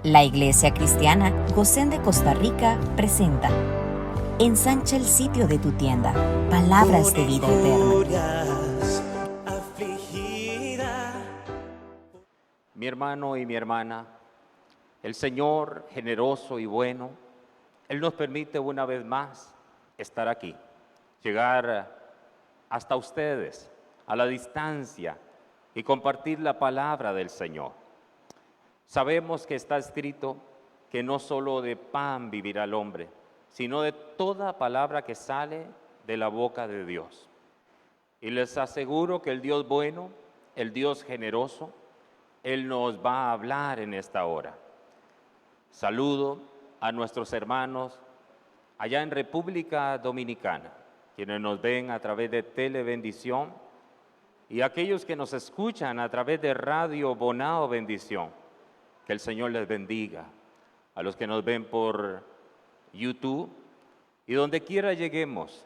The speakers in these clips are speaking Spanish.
La Iglesia Cristiana Gosén de Costa Rica presenta Ensancha el sitio de tu tienda, palabras de vida eterna. Mi hermano y mi hermana, el Señor generoso y bueno, Él nos permite una vez más estar aquí, llegar hasta ustedes, a la distancia, y compartir la palabra del Señor. Sabemos que está escrito que no solo de pan vivirá el hombre, sino de toda palabra que sale de la boca de Dios. Y les aseguro que el Dios bueno, el Dios generoso, Él nos va a hablar en esta hora. Saludo a nuestros hermanos allá en República Dominicana, quienes nos ven a través de Telebendición, y aquellos que nos escuchan a través de Radio Bonao Bendición. Que el Señor les bendiga. A los que nos ven por YouTube y donde quiera lleguemos,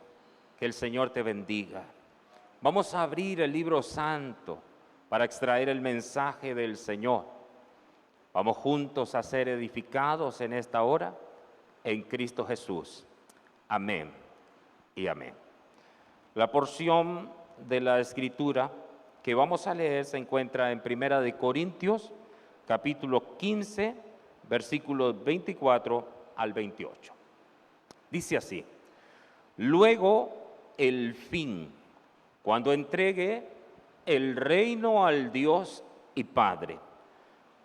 que el Señor te bendiga. Vamos a abrir el libro santo para extraer el mensaje del Señor. Vamos juntos a ser edificados en esta hora en Cristo Jesús. Amén y amén. La porción de la Escritura que vamos a leer se encuentra en Primera de Corintios, capítulo 15, versículos 24 al 28. Dice así: luego el fin, cuando entregue el reino al Dios y Padre,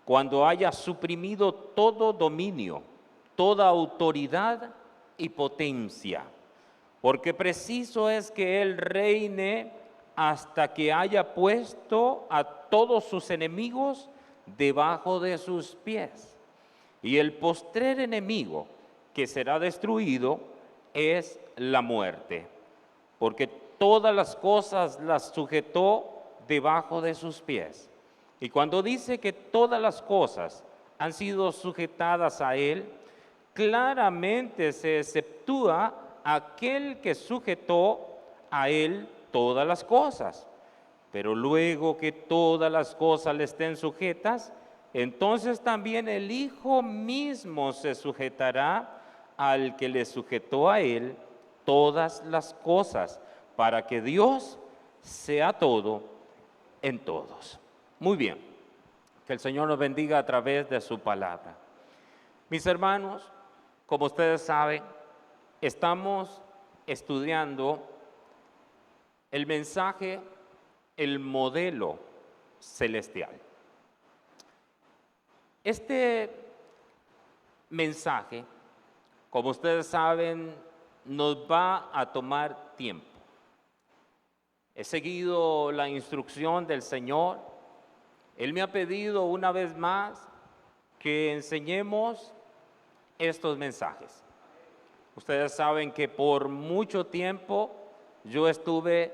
cuando haya suprimido todo dominio, toda autoridad y potencia, porque preciso es que Él reine hasta que haya puesto a todos sus enemigos debajo de sus pies. Y el postrer enemigo que será destruido es la muerte, porque todas las cosas las sujetó debajo de sus pies. Y cuando dice que todas las cosas han sido sujetadas a Él, claramente se exceptúa aquel que sujetó a Él todas las cosas. Pero luego que todas las cosas le estén sujetas, entonces también el Hijo mismo se sujetará al que le sujetó a Él todas las cosas, para que Dios sea todo en todos. Muy bien, que el Señor nos bendiga a través de su palabra. Mis hermanos, como ustedes saben, estamos estudiando el mensaje, el modelo celestial. Este mensaje, como ustedes saben, nos va a tomar tiempo. He seguido la instrucción del Señor. Él me ha pedido una vez más que enseñemos estos mensajes. Ustedes saben que por mucho tiempo yo estuve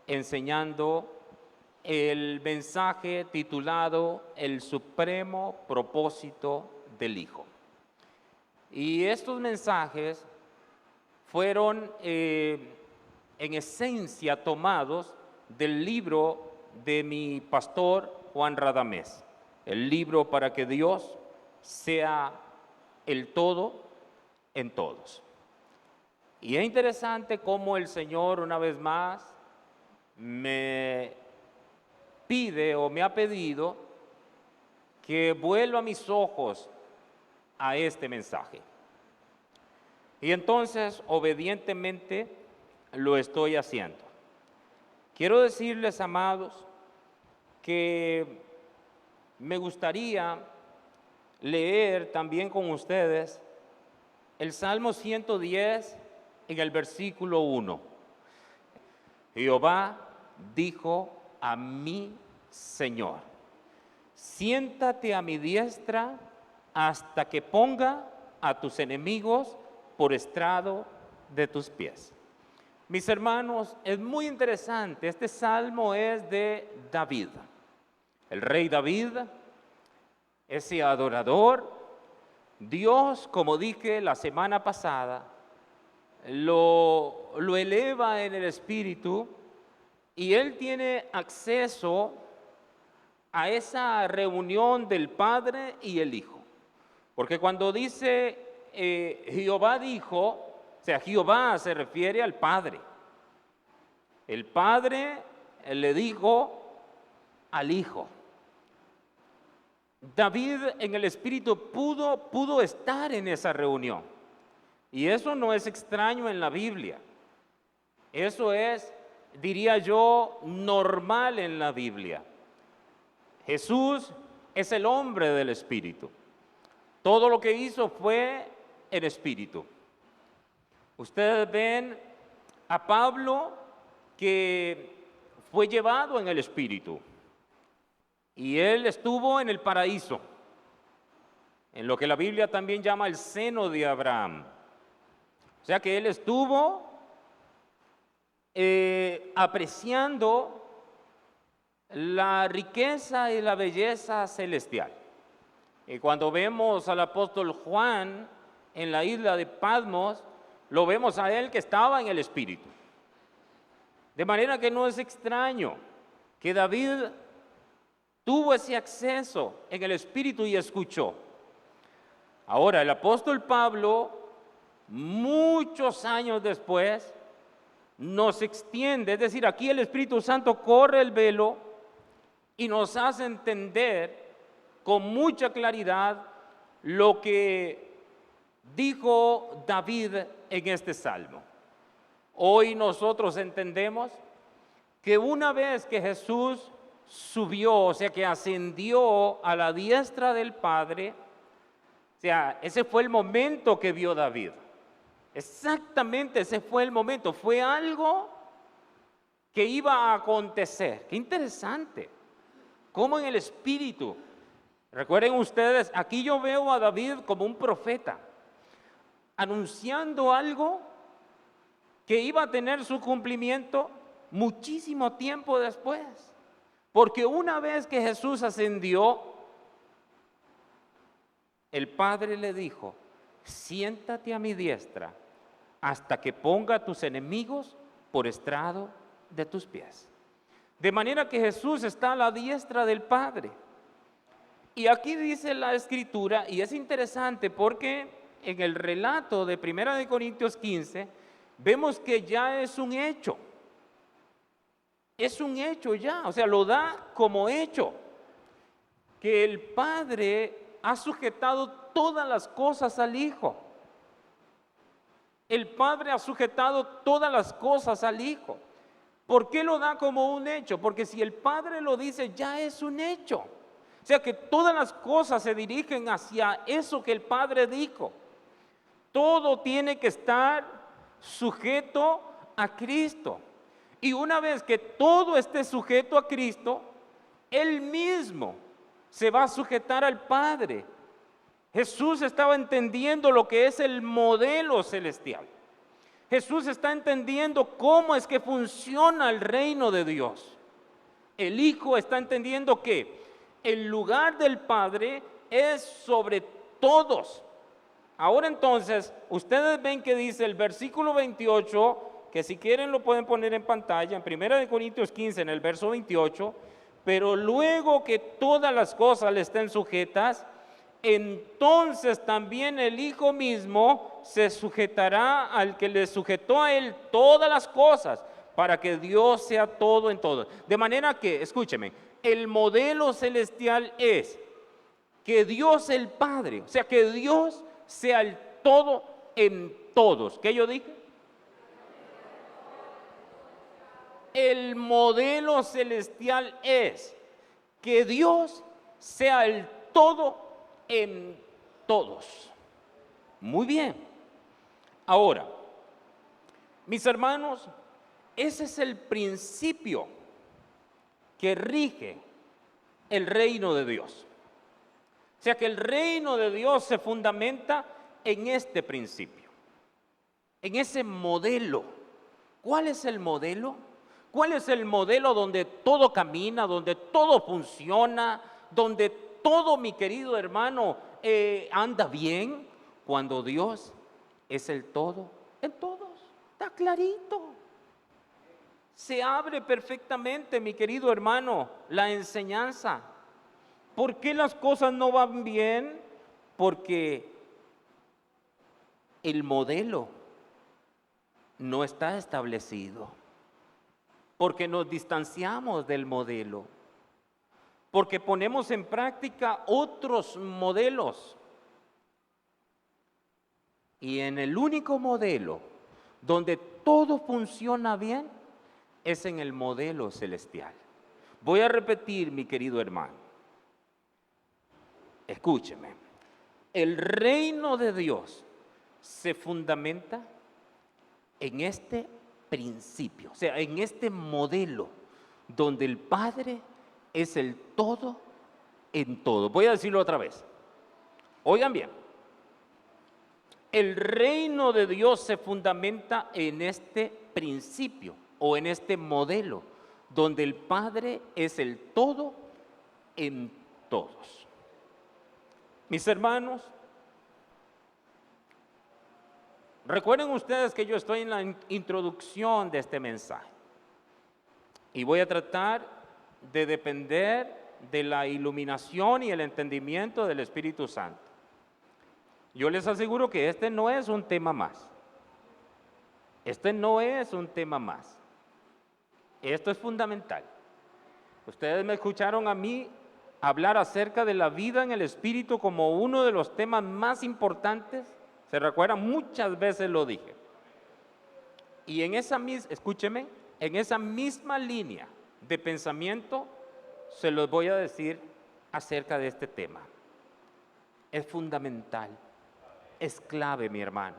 enseñando el mensaje titulado El Supremo Propósito del Hijo. Y estos mensajes fueron en esencia tomados del libro de mi pastor Juan Radamés, el libro para que Dios sea el todo en todos. Y es interesante cómo el Señor una vez más me pide o me ha pedido que vuelva mis ojos a este mensaje. Y entonces, obedientemente, lo estoy haciendo. Quiero decirles, amados, que me gustaría leer también con ustedes el Salmo 110 en el versículo 1. Jehová dijo a mi Señor: siéntate a mi diestra hasta que ponga a tus enemigos por estrado de tus pies. Mis hermanos, es muy interesante. Este salmo es de David. El rey David, ese adorador. Dios, como dije la semana pasada, lo eleva en el espíritu y él tiene acceso a esa reunión del Padre y el Hijo. Porque cuando dice Jehová dijo, o sea, Jehová se refiere al Padre. El Padre le dijo al Hijo. David en el Espíritu pudo estar en esa reunión. Y eso no es extraño en la Biblia. Eso es, diría yo, normal en la Biblia. Jesús es el hombre del Espíritu. Todo lo que hizo fue en Espíritu. Ustedes ven a Pablo que fue llevado en el Espíritu. Y él estuvo en el paraíso, en lo que la Biblia también llama el seno de Abraham. O sea que él estuvo apreciando la riqueza y la belleza celestial. Y cuando vemos al apóstol Juan en la isla de Patmos, lo vemos a él que estaba en el Espíritu. De manera que no es extraño que David tuvo ese acceso en el Espíritu y escuchó. Ahora, el apóstol Pablo, muchos años después, nos extiende, es decir, aquí el Espíritu Santo corre el velo y nos hace entender con mucha claridad lo que dijo David en este salmo. Hoy nosotros entendemos que una vez que Jesús subió, o sea que ascendió a la diestra del Padre, o sea, ese fue el momento que vio David. Exactamente ese fue el momento, fue algo que iba a acontecer. Qué interesante, cómo en el Espíritu, recuerden ustedes, aquí yo veo a David como un profeta, anunciando algo que iba a tener su cumplimiento muchísimo tiempo después. Porque una vez que Jesús ascendió, el Padre le dijo, siéntate a mi diestra hasta que ponga a tus enemigos por estrado de tus pies. De manera que Jesús está a la diestra del Padre. Y aquí dice la Escritura, y es interesante porque en el relato de 1 Corintios 15, vemos que ya es un hecho. Es un hecho ya, o sea, lo da como hecho, que el Padre ha sujetado todas las cosas al Hijo. El Padre ha sujetado todas las cosas al Hijo. ¿Por qué lo da como un hecho? Porque si el Padre lo dice, ya es un hecho. O sea que todas las cosas se dirigen hacia eso que el Padre dijo. Todo tiene que estar sujeto a Cristo. Y una vez que todo esté sujeto a Cristo, Él mismo se va a sujetar al Padre. Jesús estaba entendiendo lo que es el modelo celestial. Jesús está entendiendo cómo es que funciona el reino de Dios. El Hijo está entendiendo que el lugar del Padre es sobre todos. Ahora entonces, ustedes ven que dice el versículo 28, que si quieren lo pueden poner en pantalla, en 1 Corintios 15, en el verso 28, pero luego que todas las cosas le estén sujetas, entonces también el Hijo mismo se sujetará al que le sujetó a él todas las cosas, para que Dios sea todo en todo. De manera que, escúcheme, el modelo celestial es que Dios el Padre, o sea, que Dios sea el todo en todos. ¿Qué yo dije? El modelo celestial es que Dios sea el todo en todos. Muy bien. Ahora, mis hermanos, ese es el principio que rige el reino de Dios. O sea que el reino de Dios se fundamenta en este principio, en ese modelo. ¿Cuál es el modelo? ¿Cuál es el modelo donde todo camina, donde todo funciona, donde todo, mi querido hermano, anda bien? Cuando Dios es el todo en todos. Está clarito. Se abre perfectamente, mi querido hermano, la enseñanza. ¿Por qué las cosas no van bien? Porque el modelo no está establecido, porque nos distanciamos del modelo, porque ponemos en práctica otros modelos. Y en el único modelo donde todo funciona bien es en el modelo celestial. Voy a repetir, mi querido hermano. Escúcheme. El reino de Dios se fundamenta en este principio, o sea, en este modelo donde el Padre es el todo en todo. Voy a decirlo otra vez. Oigan bien. El reino de Dios se fundamenta en este principio o en este modelo donde el Padre es el todo en todos. Mis hermanos, recuerden ustedes que yo estoy en la introducción de este mensaje y voy a tratar de depender de la iluminación y el entendimiento del Espíritu Santo. Yo les aseguro que este no es un tema más. Este no es un tema más. Esto es fundamental. Ustedes me escucharon a mí hablar acerca de la vida en el Espíritu como uno de los temas más importantes. ¿Se recuerdan? Muchas veces lo dije. Y en esa misma, escúcheme, en esa misma línea de pensamiento se los voy a decir acerca de este tema. Es fundamental, es clave, mi hermano.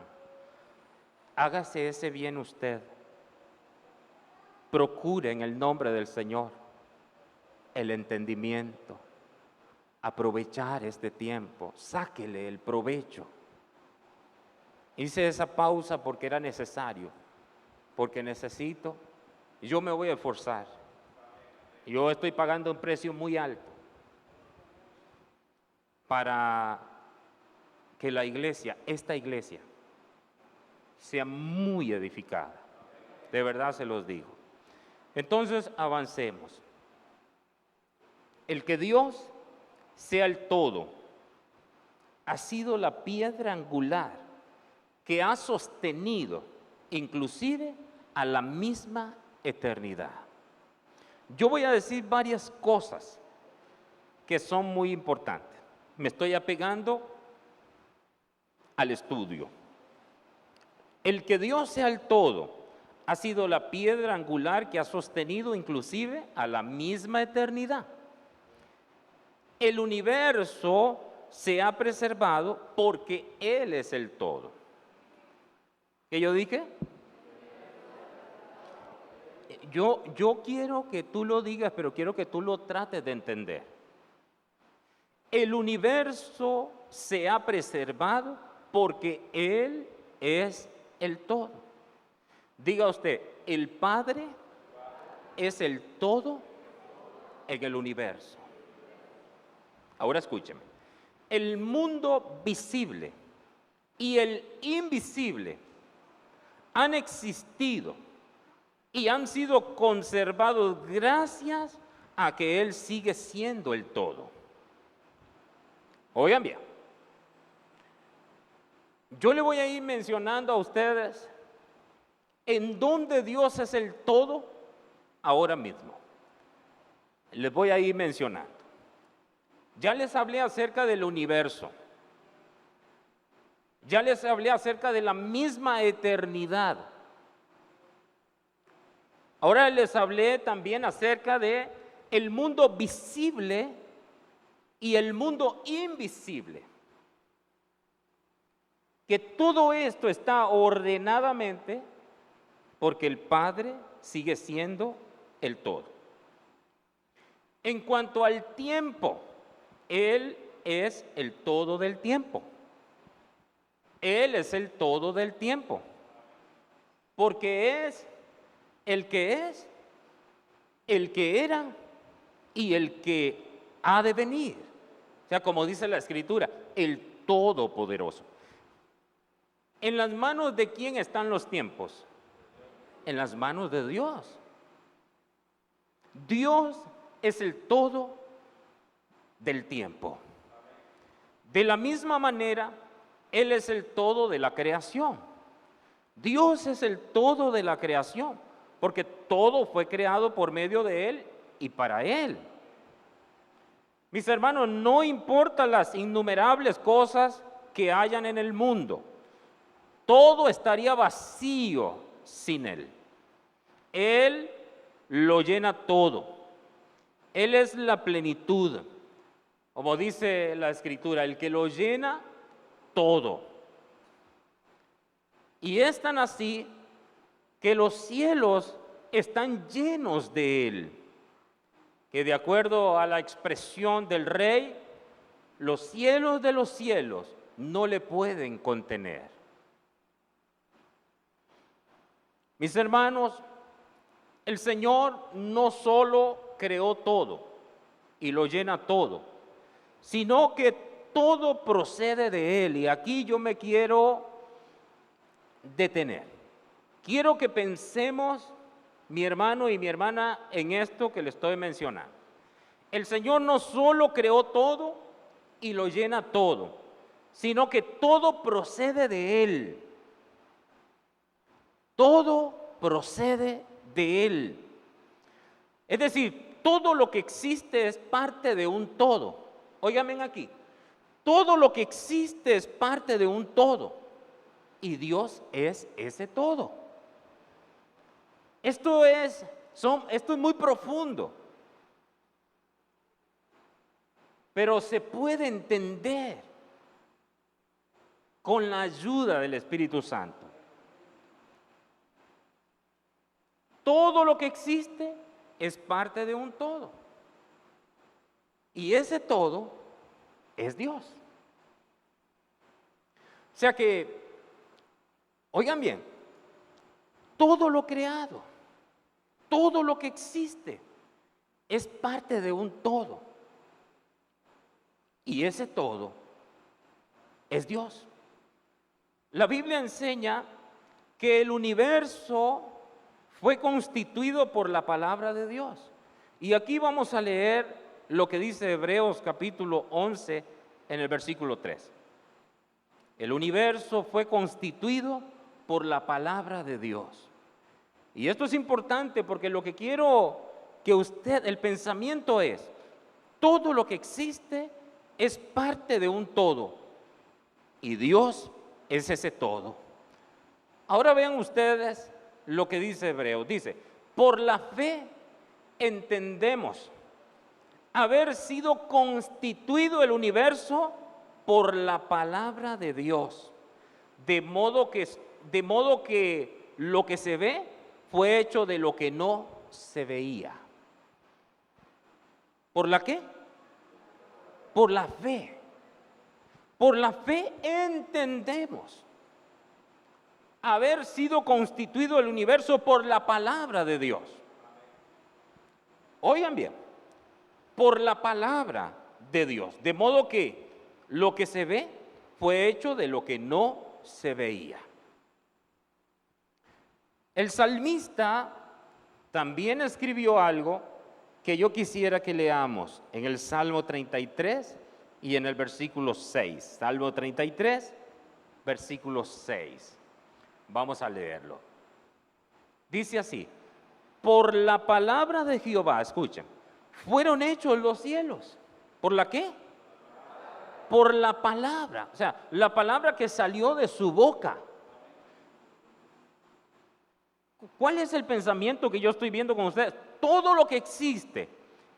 Hágase ese bien usted. Procure en el nombre del Señor el entendimiento, aprovechar este tiempo, sáquele el provecho. Hice esa pausa porque era necesario, porque necesito, y yo me voy a esforzar. Yo estoy pagando un precio muy alto para que la iglesia, esta iglesia, sea muy edificada. De verdad se los digo. Entonces avancemos. El que Dios sea el todo ha sido la piedra angular que ha sostenido inclusive a la misma eternidad. Yo voy a decir varias cosas que son muy importantes. Me estoy apegando al estudio. El que Dios sea el todo ha sido la piedra angular que ha sostenido inclusive a la misma eternidad. El universo se ha preservado porque Él es el todo. ¿Qué yo dije? Yo quiero que tú lo digas, pero quiero que tú lo trates de entender. El universo se ha preservado porque Él es el todo. Diga usted, el Padre es el todo en el universo. Ahora escúcheme. El mundo visible y el invisible han existido y han sido conservados gracias a que Él sigue siendo el todo. Oigan bien, yo le voy a ir mencionando a ustedes en dónde Dios es el todo ahora mismo. Les voy a ir mencionando. Ya les hablé acerca del universo. Ya les hablé acerca de la misma eternidad. Ahora les hablé también acerca de el mundo visible y el mundo invisible. Que todo esto está ordenadamente porque el Padre sigue siendo el todo. En cuanto al tiempo, Él es el todo del tiempo. Él es el todo del tiempo. Porque es, el que era y el que ha de venir. O sea, como dice la Escritura, el Todopoderoso. ¿En las manos de quién están los tiempos? En las manos de Dios. Dios es el todo del tiempo. De la misma manera, Él es el todo de la creación. Dios es el todo de la creación, porque todo fue creado por medio de Él y para Él. Mis hermanos, no importa las innumerables cosas que hayan en el mundo, todo estaría vacío sin Él. Él lo llena todo. Él es la plenitud. Como dice la Escritura, el que lo llena todo. Y es tan así que los cielos están llenos de Él, que de acuerdo a la expresión del rey, los cielos de los cielos no le pueden contener. Mis hermanos, el Señor no solo creó todo y lo llena todo, sino que todo procede de Él. Y aquí yo me quiero detener. Quiero que pensemos, mi hermano y mi hermana, en esto que le estoy mencionando. El Señor no solo creó todo y lo llena todo, sino que todo procede de Él. Todo procede de Él. Es decir, todo lo que existe es parte de un todo. Óigame aquí. Todo lo que existe es parte de un todo. Y Dios es ese todo. Esto es muy profundo. Pero se puede entender con la ayuda del Espíritu Santo. Todo lo que existe es parte de un todo. Y ese todo es Dios. O sea que, oigan bien, todo lo creado, todo lo que existe es parte de un todo. Y ese todo es Dios. La Biblia enseña que el universo fue constituido por la palabra de Dios. Y aquí vamos a leer lo que dice Hebreos capítulo 11 en el versículo 3. El universo fue constituido por la palabra de Dios. Y esto es importante porque lo que quiero que usted, el pensamiento es, todo lo que existe es parte de un todo. Y Dios es ese todo. Ahora vean ustedes lo que dice Hebreos. Dice, por la fe entendemos haber sido constituido el universo por la palabra de Dios, de modo que lo que se ve fue hecho de lo que no se veía. ¿Por la qué? Por la fe. Por la fe entendemos haber sido constituido el universo por la palabra de Dios. Oigan bien, por la palabra de Dios, de modo que lo que se ve fue hecho de lo que no se veía. El salmista también escribió algo que yo quisiera que leamos en el Salmo 33 y en el versículo 6. Salmo 33, versículo 6. Vamos a leerlo. Dice así, por la palabra de Jehová, escuchen, fueron hechos los cielos. ¿Por la qué? Por la palabra, o sea, la palabra que salió de su boca. ¿Cuál es el pensamiento que yo estoy viendo con ustedes? Todo lo que existe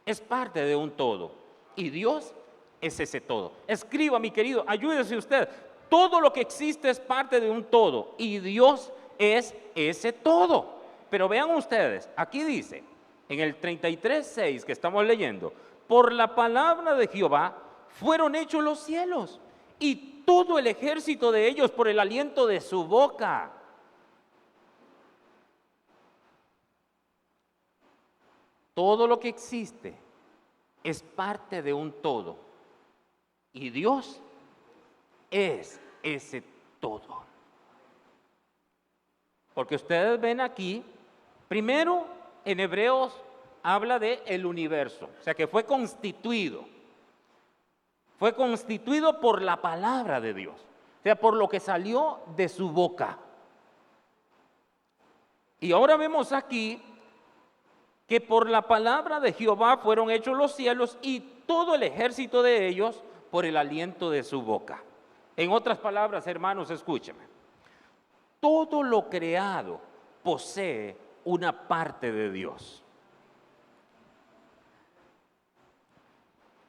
es parte de un todo. Y Dios es ese todo. Escriba, mi querido, ayúdese usted. Todo lo que existe es parte de un todo. Y Dios es ese todo. Pero vean ustedes, aquí dice, en el 33:6 que estamos leyendo, por la palabra de Jehová fueron hechos los cielos y todo el ejército de ellos por el aliento de su boca. Todo lo que existe es parte de un todo. Y Dios es ese todo. Porque ustedes ven aquí, primero en Hebreos habla de el universo, o sea que fue constituido. Fue constituido por la palabra de Dios, o sea, por lo que salió de su boca. Y ahora vemos aquí que por la palabra de Jehová fueron hechos los cielos y todo el ejército de ellos por el aliento de su boca. En otras palabras, hermanos, escúcheme. Todo lo creado posee una parte de Dios.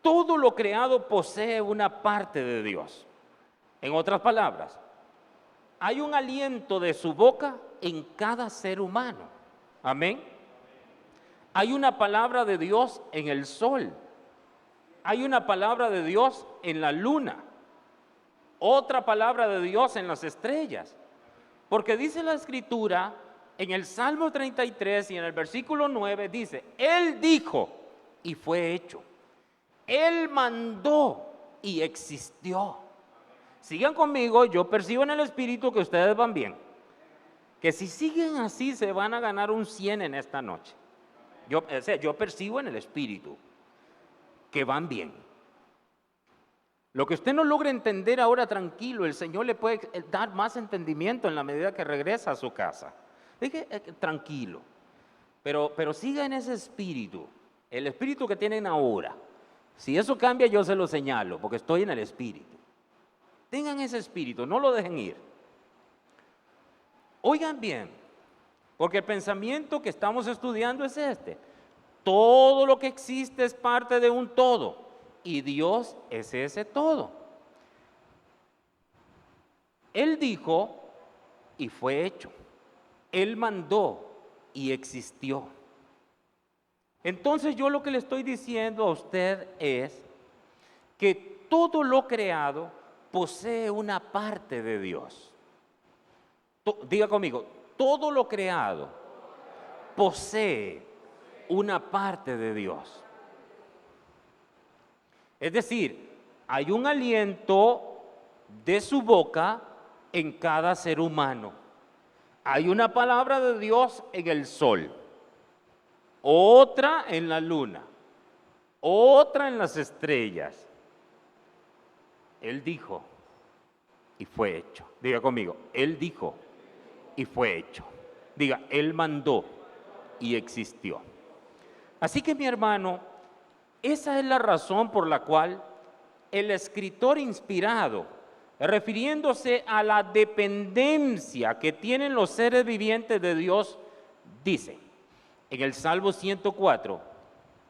Todo lo creado posee una parte de Dios. En otras palabras, hay un aliento de su boca en cada ser humano. Amén. Hay una palabra de Dios en el sol. Hay una palabra de Dios en la luna. Otra palabra de Dios en las estrellas. Porque dice la Escritura en el Salmo 33 y en el versículo 9, dice, Él dijo y fue hecho. Él mandó y existió. Sigan conmigo, yo percibo en el Espíritu que ustedes van bien. Que si siguen así se van a ganar un 100 en esta noche. Yo percibo en el Espíritu que van bien. Lo que usted no logra entender ahora, tranquilo, el Señor le puede dar más entendimiento en la medida que regresa a su casa. Dije, tranquilo, pero siga en ese espíritu, el espíritu que tienen ahora. Si eso cambia, yo se lo señalo, porque estoy en el espíritu. Tengan ese espíritu, no lo dejen ir. Oigan bien, porque el pensamiento que estamos estudiando es este. Todo lo que existe es parte de un todo, y Dios es ese todo. Él dijo, y fue hecho. Él mandó, y existió. Entonces yo lo que le estoy diciendo a usted es que todo lo creado posee una parte de Dios. Diga conmigo, todo lo creado posee una parte de Dios. Es decir, hay un aliento de su boca en cada ser humano. Hay una palabra de Dios en el sol, otra en la luna, otra en las estrellas. Él dijo y fue hecho. Diga conmigo, Él dijo y fue hecho. Diga, Él mandó y existió. Así que mi hermano, esa es la razón por la cual el escritor inspirado, refiriéndose a la dependencia que tienen los seres vivientes de Dios, dice en el Salmo 104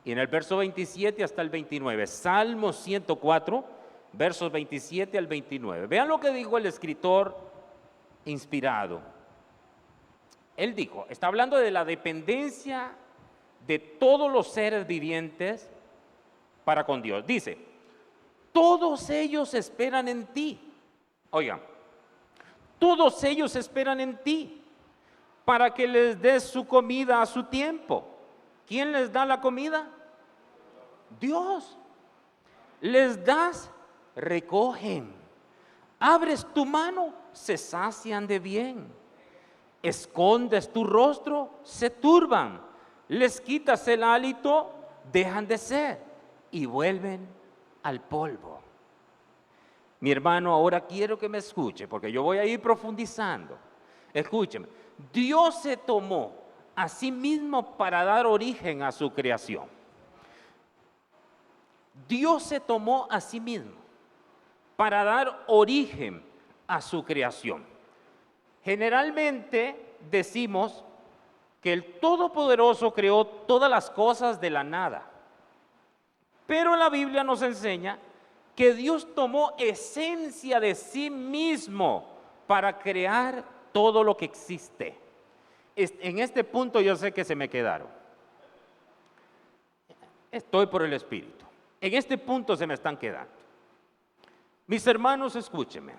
y en el verso 27 hasta el 29, Salmo 104, versos 27 al 29. Vean lo que dijo el escritor inspirado. Él dijo, está hablando de la dependencia de todos los seres vivientes para con Dios. Dice, todos ellos esperan en ti. Oigan, todos ellos esperan en ti para que les des su comida a su tiempo. ¿Quién les da la comida? Dios. Les das, recogen. Abres tu mano, se sacian de bien. Escondes tu rostro, se turban. Les quitas el hálito, dejan de ser y vuelven al polvo. Mi hermano, ahora quiero que me escuche, porque yo voy a ir profundizando. Escúcheme, Dios se tomó a sí mismo para dar origen a su creación. Dios se tomó a sí mismo para dar origen a su creación. Generalmente decimos que el Todopoderoso creó todas las cosas de la nada. Pero la Biblia nos enseña que Dios tomó esencia de sí mismo para crear todo lo que existe. En este punto yo sé que se me quedaron. Estoy por el Espíritu. En este punto se me están quedando. Mis hermanos, escúchenme.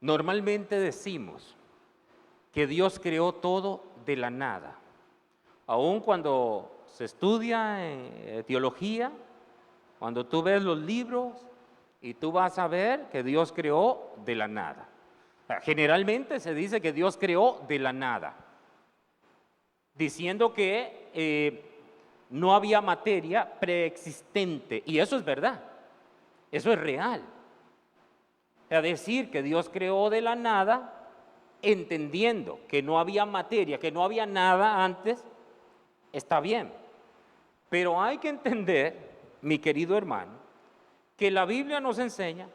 Normalmente decimos que Dios creó todo de la nada. Aun cuando se estudia teología, cuando tú ves los libros y tú vas a ver que Dios creó de la nada. Generalmente se dice que Dios creó de la nada, diciendo que no había materia preexistente. Y eso es verdad, eso es real. Es decir, que Dios creó de la nada, entendiendo que no había materia, que no había nada antes, está bien. Pero hay que entender, mi querido hermano, que la Biblia nos enseña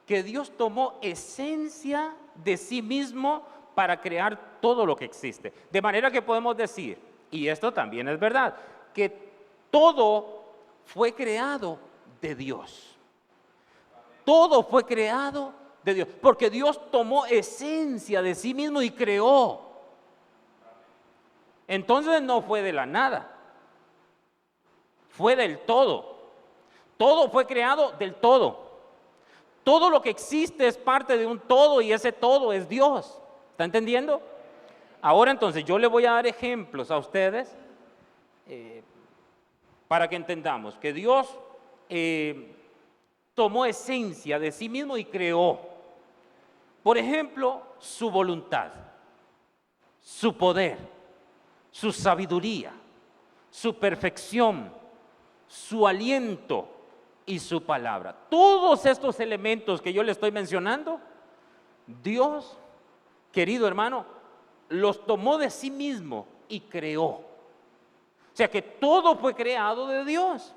que Dios tomó esencia de sí mismo para crear todo lo que existe. De manera que podemos decir, y esto también es verdad, que todo fue creado de Dios. Todo fue creado de Dios, porque Dios tomó esencia de sí mismo y creó. Entonces no fue de la nada, fue del todo. Todo fue creado del todo. Todo lo que existe es parte de un todo y ese todo es Dios. ¿Está entendiendo? Ahora entonces yo le voy a dar ejemplos a ustedes para que entendamos que Dios tomó esencia de sí mismo y creó. Por ejemplo, su voluntad, su poder, su sabiduría, su perfección, su aliento y su palabra. Todos estos elementos que yo le estoy mencionando, Dios, querido hermano, los tomó de sí mismo y creó. O sea que todo fue creado de Dios.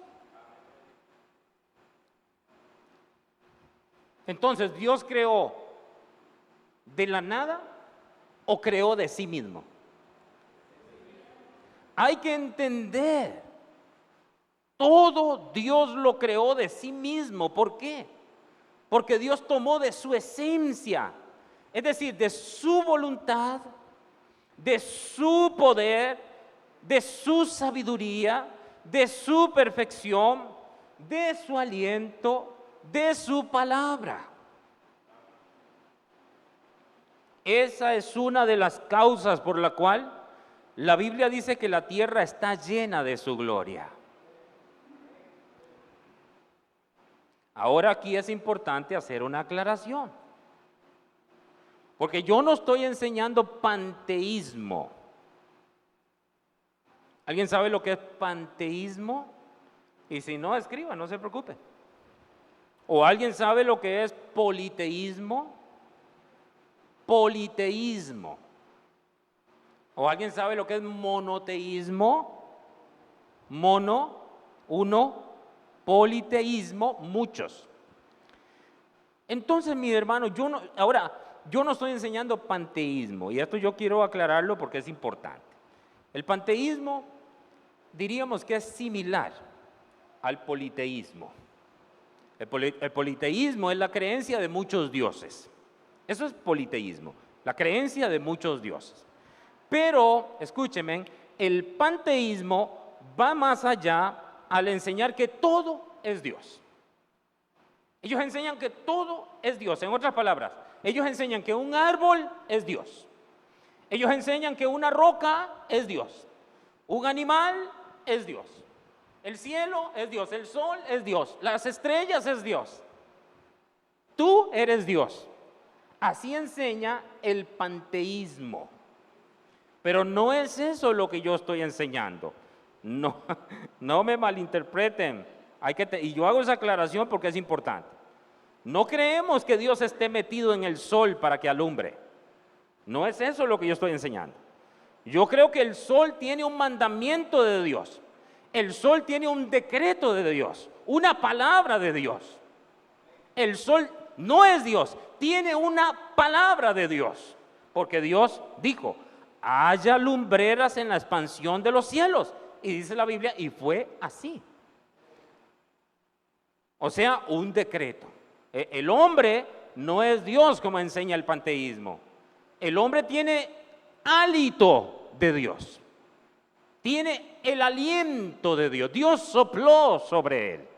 Entonces, ¿Dios creó de la nada o creó de sí mismo? Hay que entender, todo Dios lo creó de sí mismo. ¿Por qué? Porque Dios tomó de su esencia, es decir, de su voluntad, de su poder, de su sabiduría, de su perfección, de su aliento, de su palabra. Esa es una de las causas por la cual la Biblia dice que la tierra está llena de su gloria. Ahora aquí es importante hacer una aclaración, porque yo no estoy enseñando panteísmo. ¿Alguien sabe lo que es panteísmo? Y si no, escriba, no se preocupe. ¿O alguien sabe lo que es politeísmo? Politeísmo. ¿O alguien sabe lo que es monoteísmo? Mono, uno, politeísmo, muchos. Entonces, mi hermano, yo no estoy enseñando panteísmo, y esto yo quiero aclararlo porque es importante. El panteísmo diríamos que es similar al politeísmo. El politeísmo es la creencia de muchos dioses. Eso es politeísmo, la creencia de muchos dioses. Pero, escúchenme, el panteísmo va más allá al enseñar que todo es Dios. Ellos enseñan que todo es Dios. En otras palabras, ellos enseñan que un árbol es Dios. Ellos enseñan que una roca es Dios. Un animal es Dios. El cielo es Dios. El sol es Dios. Las estrellas es Dios. Tú eres Dios. Así enseña el panteísmo. Pero no es eso lo que yo estoy enseñando. No me malinterpreten. Y yo hago esa aclaración porque es importante. No creemos que Dios esté metido en el sol para que alumbre. No es eso lo que yo estoy enseñando. Yo creo que el sol tiene un mandamiento de Dios. El sol tiene un decreto de Dios, una palabra de Dios. El sol no es Dios, tiene una palabra de Dios. Porque Dios dijo, haya lumbreras en la expansión de los cielos. Y dice la Biblia, y fue así. O sea, un decreto. El hombre no es Dios como enseña el panteísmo. El hombre tiene hálito de Dios. Tiene el aliento de Dios. Dios sopló sobre él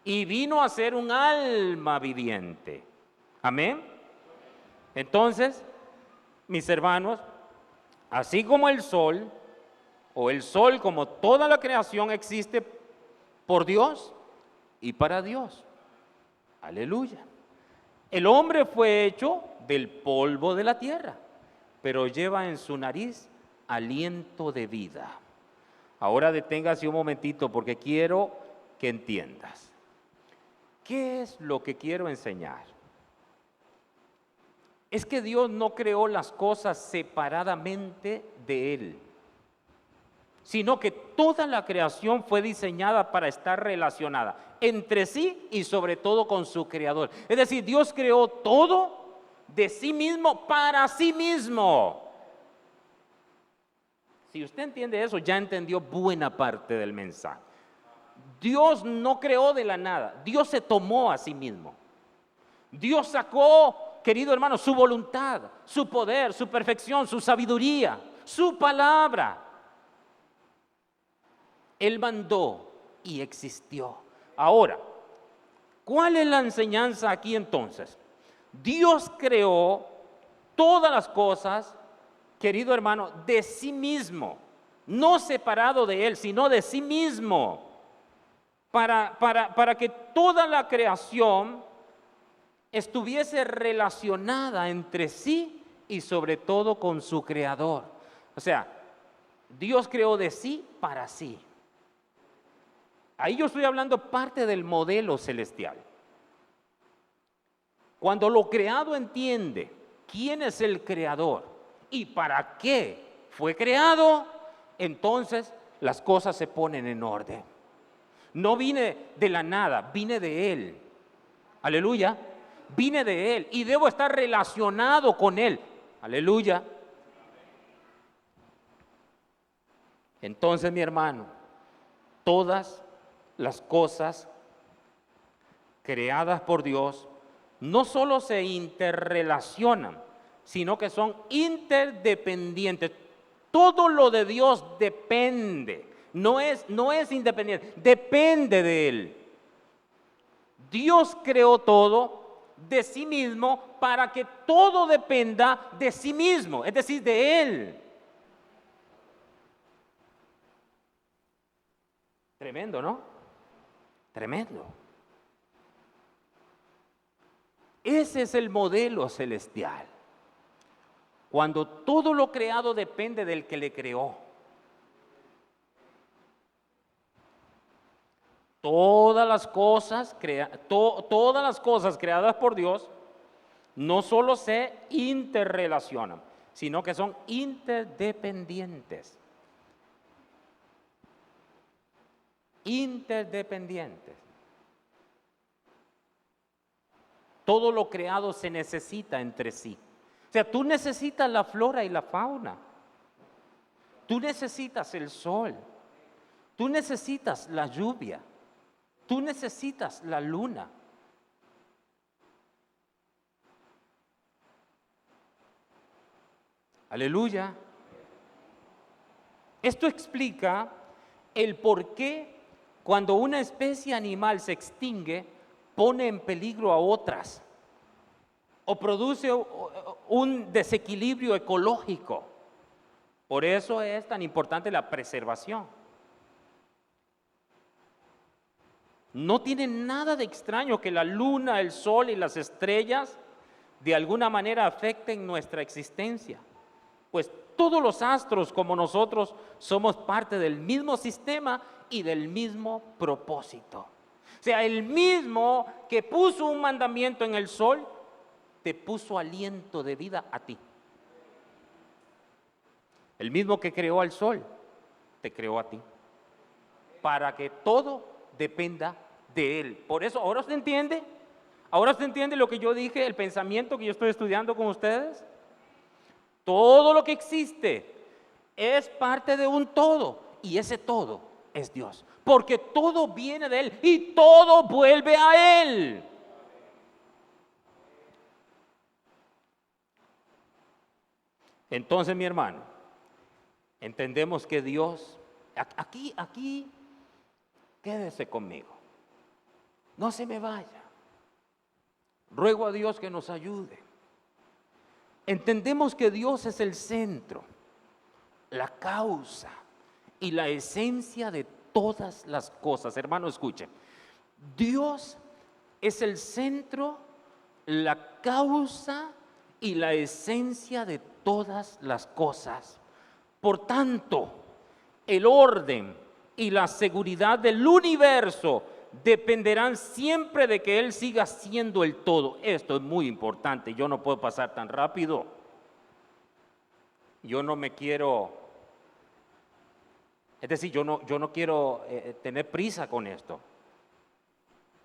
y vino a ser un alma viviente. Amén. Entonces, mis hermanos, así como el sol, o el sol como toda la creación existe por Dios y para Dios. Aleluya. El hombre fue hecho del polvo de la tierra, pero lleva en su nariz aliento de vida. Ahora deténgase un momentito porque quiero que entiendas. ¿Qué es lo que quiero enseñar? Es que Dios no creó las cosas separadamente de Él, sino que toda la creación fue diseñada para estar relacionada entre sí y sobre todo con su Creador. Es decir, Dios creó todo de sí mismo para sí mismo. Si usted entiende eso, ya entendió buena parte del mensaje. Dios no creó de la nada, Dios se tomó a sí mismo. Dios sacó, querido hermano, su voluntad, su poder, su perfección, su sabiduría, su palabra. Él mandó y existió. Ahora, ¿cuál es la enseñanza aquí entonces? Dios creó todas las cosas, querido hermano, de sí mismo, no separado de Él, sino de sí mismo, para que toda la creación estuviese relacionada entre sí y sobre todo con su Creador. O sea, Dios creó de sí para sí. Ahí yo estoy hablando parte del modelo celestial. Cuando lo creado entiende quién es el creador y para qué fue creado, entonces las cosas se ponen en orden. No vine de la nada, vine de Él. Aleluya. Vine de Él y debo estar relacionado con Él. Aleluya. Entonces, mi hermano, todas las cosas creadas por Dios no solo se interrelacionan, sino que son interdependientes. Todo lo de Dios depende, no es independiente, depende de Él. Dios creó todo de sí mismo para que todo dependa de sí mismo, es decir, de Él. Tremendo, ¿no? Tremendo. Ese es el modelo celestial. Cuando todo lo creado depende del que le creó. Todas las cosas creadas por Dios no solo se interrelacionan, sino que son interdependientes. Interdependientes. Todo lo creado se necesita entre sí. O sea, tú necesitas la flora y la fauna. Tú necesitas el sol. Tú necesitas la lluvia. Tú necesitas la luna. Aleluya. Esto explica el por qué cuando una especie animal se extingue, pone en peligro a otras o produce un desequilibrio ecológico. Por eso es tan importante la preservación. No tiene nada de extraño que la luna, el sol y las estrellas de alguna manera afecten nuestra existencia, pues todos los astros como nosotros somos parte del mismo sistema y del mismo propósito. O sea, el mismo que puso un mandamiento en el sol, te puso aliento de vida a ti. El mismo que creó al sol, te creó a ti. Para que todo dependa de Él. Por eso, ¿ahora usted entiende? ¿Ahora usted entiende lo que yo dije, el pensamiento que yo estoy estudiando con ustedes? Todo lo que existe es parte de un todo, y ese todo es Dios, porque todo viene de Él y todo vuelve a Él. Entonces, mi hermano, entendemos que Dios, aquí, quédese conmigo, no se me vaya, ruego a Dios que nos ayude. Entendemos que Dios es el centro, la causa y la esencia de todas las cosas. Hermano, escuchen. Dios es el centro, la causa y la esencia de todas las cosas. Por tanto, el orden y la seguridad del universo dependerán siempre de que Él siga siendo el todo. Esto es muy importante, yo no puedo pasar tan rápido. Yo no me quiero, es decir, yo no quiero tener prisa con esto.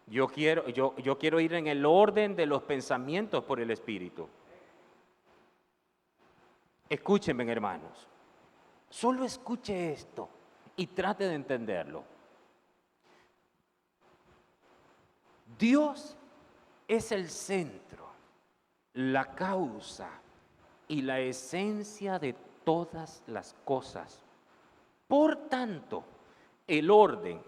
Yo quiero ir en el orden de los pensamientos por el Espíritu. Escúchenme, hermanos. Solo escuche esto y trate de entenderlo. Dios es el centro, la causa y la esencia de todas las cosas. Por tanto, el orden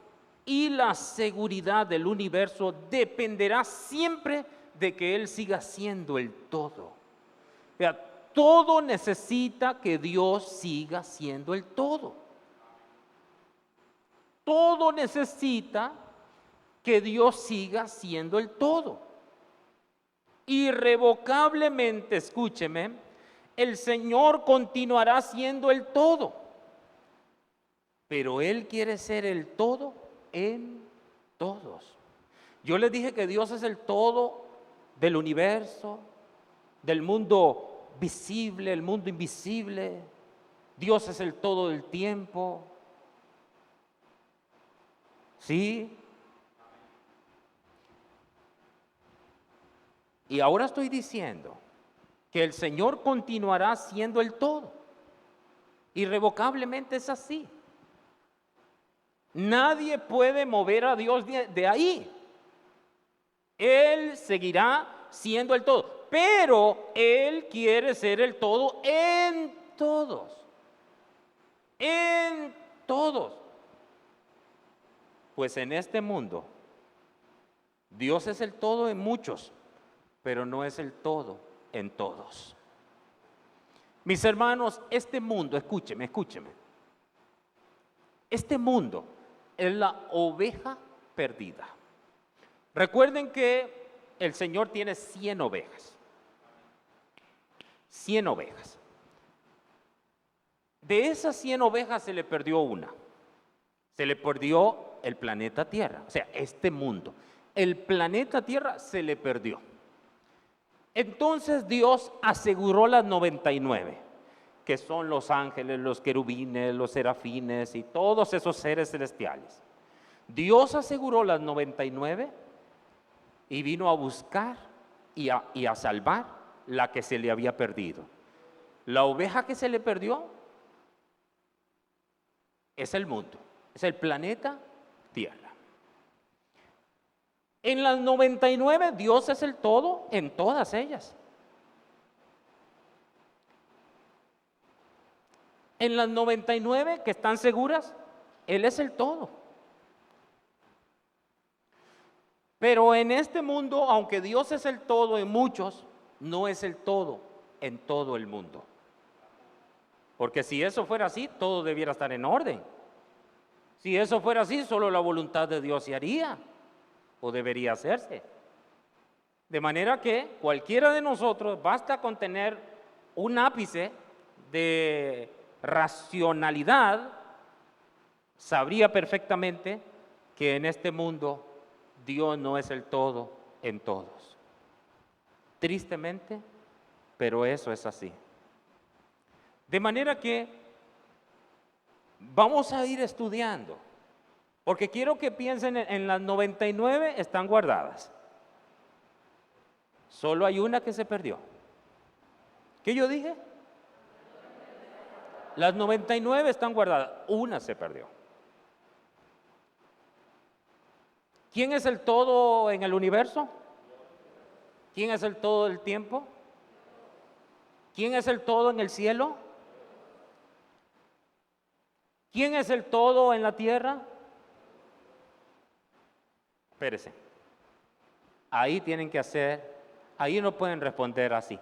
y la seguridad del universo dependerá siempre de que Él siga siendo el todo. O sea, todo necesita que Dios siga siendo el todo. Todo necesita que Dios siga siendo el todo. Irrevocablemente, escúcheme, el Señor continuará siendo el todo. Pero Él quiere ser el todo en todos. Yo les dije que Dios es el todo del universo, del mundo visible, el mundo invisible. Dios es el todo del tiempo. ¿Sí? Y ahora estoy diciendo que el Señor continuará siendo el todo. Irrevocablemente es así. Nadie puede mover a Dios de ahí. Él seguirá siendo el todo, pero Él quiere ser el todo en todos. En todos. Pues en este mundo, Dios es el todo en muchos, pero no es el todo en todos. Mis hermanos, este mundo, escúcheme. Este mundo es la oveja perdida. Recuerden que el Señor tiene 100 ovejas. 100 ovejas. De esas 100 ovejas se le perdió una. Se le perdió el planeta Tierra, o sea, este mundo. El planeta Tierra se le perdió. Entonces Dios aseguró las 99, que son los ángeles, los querubines, los serafines y todos esos seres celestiales. Dios aseguró las 99 y vino a buscar y a salvar la que se le había perdido. La oveja que se le perdió es el mundo, es el planeta Tierra. En las 99 Dios es el todo en todas ellas. En las 99 que están seguras, Él es el todo. Pero en este mundo, aunque Dios es el todo en muchos, no es el todo en todo el mundo. Porque si eso fuera así, todo debiera estar en orden. Si eso fuera así, solo la voluntad de Dios se haría o debería hacerse. De manera que cualquiera de nosotros, basta con tener un ápice de racionalidad, sabría perfectamente que en este mundo Dios no es el todo en todos. Tristemente, pero eso es así. De manera que vamos a ir estudiando, porque quiero que piensen en las 99 están guardadas. Solo hay una que se perdió. ¿Qué yo dije? Las 99 están guardadas, una se perdió. ¿Quién es el todo en el universo? ¿Quién es el todo del tiempo? ¿Quién es el todo en el cielo? ¿Quién es el todo en la tierra? Espérese. Ahí tienen que hacer, ahí no pueden responder así.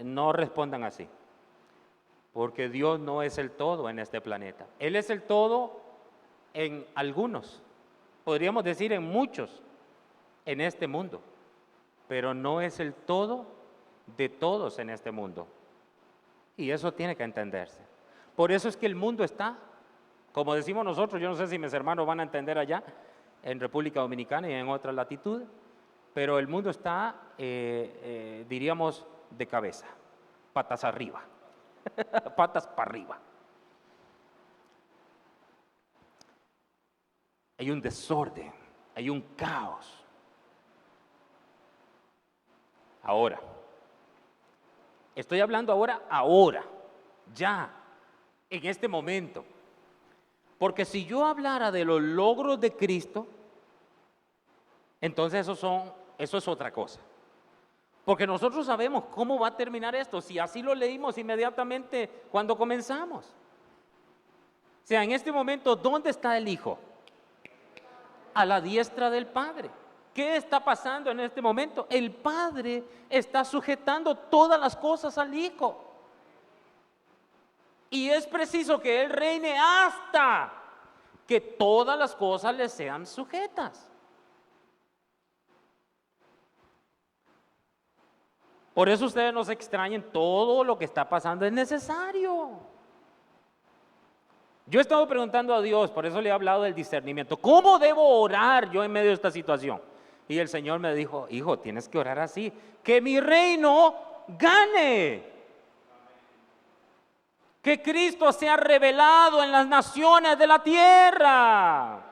No respondan así. Porque Dios no es el todo en este planeta. Él es el todo en algunos, podríamos decir en muchos, en este mundo. Pero no es el todo de todos en este mundo. Y eso tiene que entenderse. Por eso es que el mundo está Como decimos nosotros, yo no sé si mis hermanos van a entender allá, en República Dominicana y en otras latitudes, pero el mundo está, diríamos, de cabeza, patas arriba, patas para arriba. Hay un desorden, hay un caos. Ahora, estoy hablando ahora, ya, en este momento. Porque si yo hablara de los logros de Cristo, entonces eso es otra cosa. Porque nosotros sabemos cómo va a terminar esto, si así lo leímos inmediatamente cuando comenzamos. O sea, en este momento, ¿dónde está el Hijo? A la diestra del Padre. ¿Qué está pasando en este momento? El Padre está sujetando todas las cosas al Hijo. Y es preciso que Él reine hasta que todas las cosas le sean sujetas. Por eso ustedes no se extrañen, todo lo que está pasando es necesario. Yo he estado preguntando a Dios, por eso le he hablado del discernimiento. ¿Cómo debo orar yo en medio de esta situación? Y el Señor me dijo, hijo, tienes que orar así, que mi reino gane. Que Cristo sea revelado en las naciones de la tierra.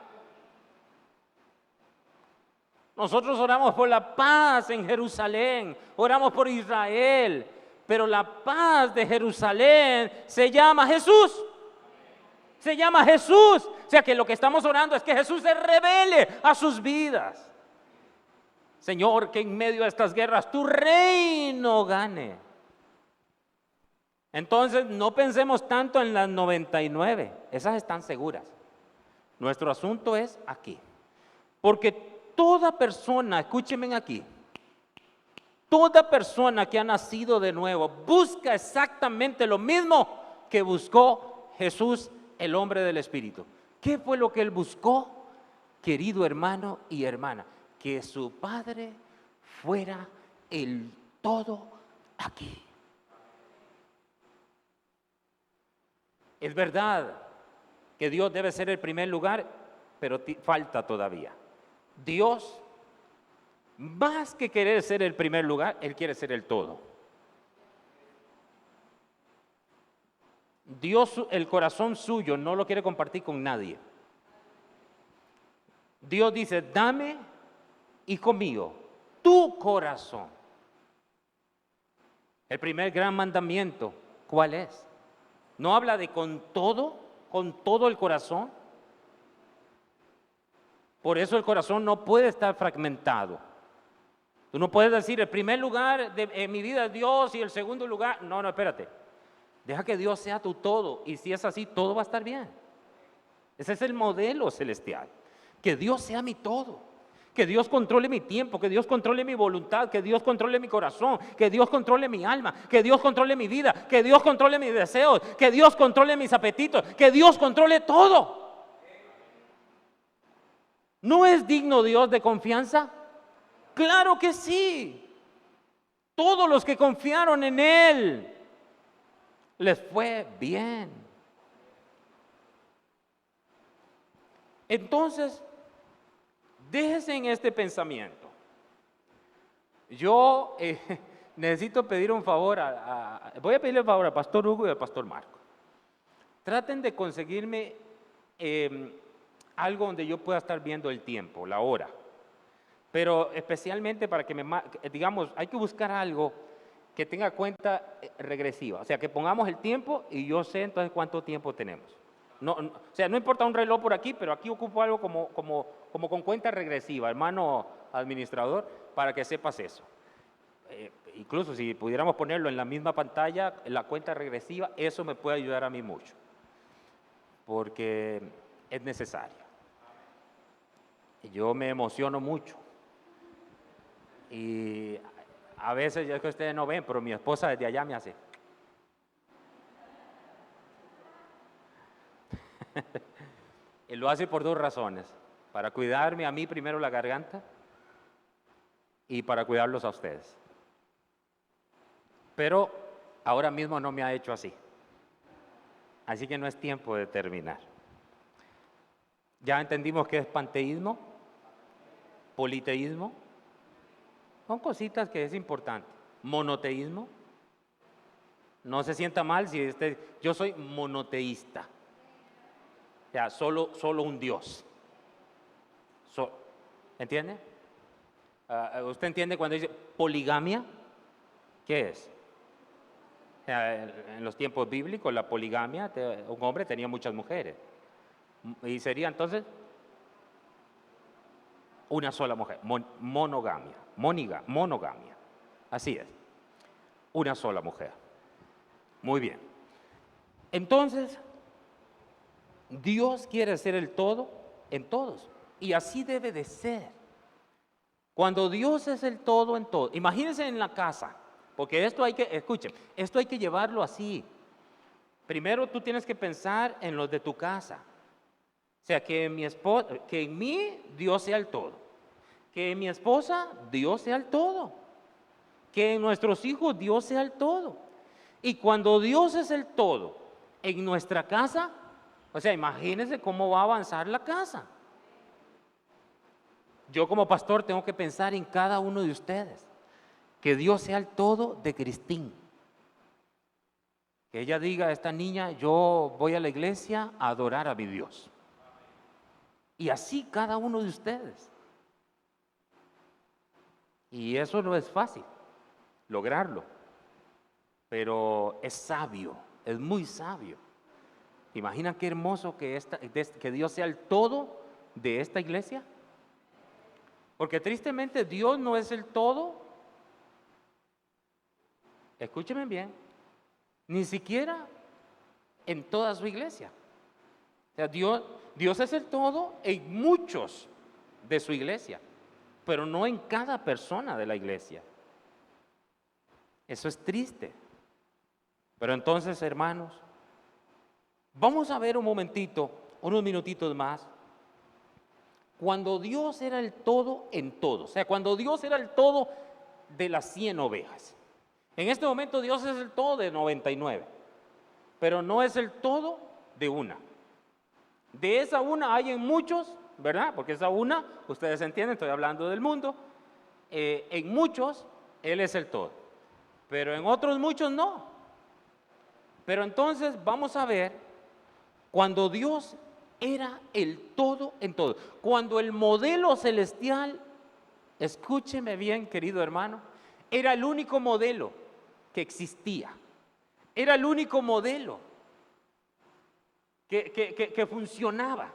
Nosotros oramos por la paz en Jerusalén, oramos por Israel, pero la paz de Jerusalén se llama Jesús. Se llama Jesús. O sea que lo que estamos orando es que Jesús se revele a sus vidas. Señor, que en medio de estas guerras tu reino gane. Entonces no pensemos tanto en las 99, esas están seguras. Nuestro asunto es aquí. Porque toda persona, escúchenme aquí, toda persona que ha nacido de nuevo busca exactamente lo mismo que buscó Jesús, el hombre del Espíritu. ¿Qué fue lo que él buscó, querido hermano y hermana? Que su Padre fuera el todo aquí. Es verdad que Dios debe ser el primer lugar, pero falta todavía. Dios, más que querer ser el primer lugar, Él quiere ser el todo. Dios, el corazón suyo, no lo quiere compartir con nadie. Dios dice, dame, hijo mío, tu corazón. El primer gran mandamiento, ¿cuál es? ¿No habla de con todo el corazón? Por eso el corazón no puede estar fragmentado. Tú no puedes decir, el primer lugar en mi vida es Dios y el segundo lugar, no, espérate. Deja que Dios sea tu todo y si es así, todo va a estar bien. Ese es el modelo celestial. Que Dios sea mi todo. Que Dios controle mi tiempo, que Dios controle mi voluntad, que Dios controle mi corazón, que Dios controle mi alma, que Dios controle mi vida, que Dios controle mis deseos, que Dios controle mis apetitos, que Dios controle todo. ¿No es digno Dios de confianza? Claro que sí. Todos los que confiaron en Él, les fue bien. Entonces, déjese en este pensamiento. Yo necesito pedir un favor, voy a pedirle un favor al pastor Hugo y al pastor Marco. Traten de conseguirme algo donde yo pueda estar viendo el tiempo, la hora. Pero especialmente para que digamos, hay que buscar algo que tenga cuenta regresiva. O sea, que pongamos el tiempo y yo sé entonces cuánto tiempo tenemos. O sea, no importa un reloj por aquí, pero aquí ocupo algo como con cuenta regresiva, hermano administrador, para que sepas eso. Incluso si pudiéramos ponerlo en la misma pantalla, la cuenta regresiva, eso me puede ayudar a mí mucho, porque es necesario. Yo me emociono mucho y a veces, ya que ustedes no ven, pero mi esposa desde allá me hace. Y lo hace por dos razones: para cuidarme a mí primero la garganta y para cuidarlos a ustedes. Pero ahora mismo no me ha hecho así. Así que no es tiempo de terminar. Ya entendimos qué es panteísmo, politeísmo. Son cositas que es importante. Monoteísmo. No se sienta mal si yo soy monoteísta. O sea, solo un Dios. ¿Entiende? ¿Usted entiende cuando dice poligamia? ¿Qué es? O sea, en los tiempos bíblicos la poligamia, un hombre tenía muchas mujeres. Y sería entonces una sola mujer, monogamia. Así es, una sola mujer. Muy bien. Entonces, Dios quiere ser el todo en todos. Y así debe de ser. Cuando Dios es el todo en todo, imagínense en la casa, porque escuchen, esto hay que llevarlo así. Primero tú tienes que pensar en los de tu casa. O sea, que en mí Dios sea el todo. Que en mi esposa Dios sea el todo. Que en nuestros hijos Dios sea el todo. Y cuando Dios es el todo en nuestra casa, o sea, imagínense cómo va a avanzar la casa. Yo como pastor tengo que pensar en cada uno de ustedes. Que Dios sea el todo de Cristín. Que ella diga a esta niña, yo voy a la iglesia a adorar a mi Dios. Y así cada uno de ustedes. Y eso no es fácil, lograrlo. Pero es sabio, es muy sabio. ¿Imaginan qué hermoso que Dios sea el todo de esta iglesia? Porque tristemente Dios no es el todo. Escúchenme bien, ni siquiera en toda su iglesia. O sea, Dios es el todo en muchos de su iglesia, pero no en cada persona de la iglesia. Eso es triste. Pero entonces, hermanos, vamos a ver un momentito, unos minutitos más. Cuando Dios era el todo en todo, o sea, cuando Dios era el todo de las 100 ovejas. En este momento Dios es el todo de 99, pero no es el todo de una. De esa una hay en muchos, ¿verdad? Porque esa una, ustedes entienden, estoy hablando del mundo. En muchos Él es el todo, pero en otros muchos no. Pero entonces vamos a ver cuando Dios era el todo en todo. Cuando el modelo celestial, escúcheme bien, querido hermano, era el único modelo que existía. Era el único modelo que funcionaba.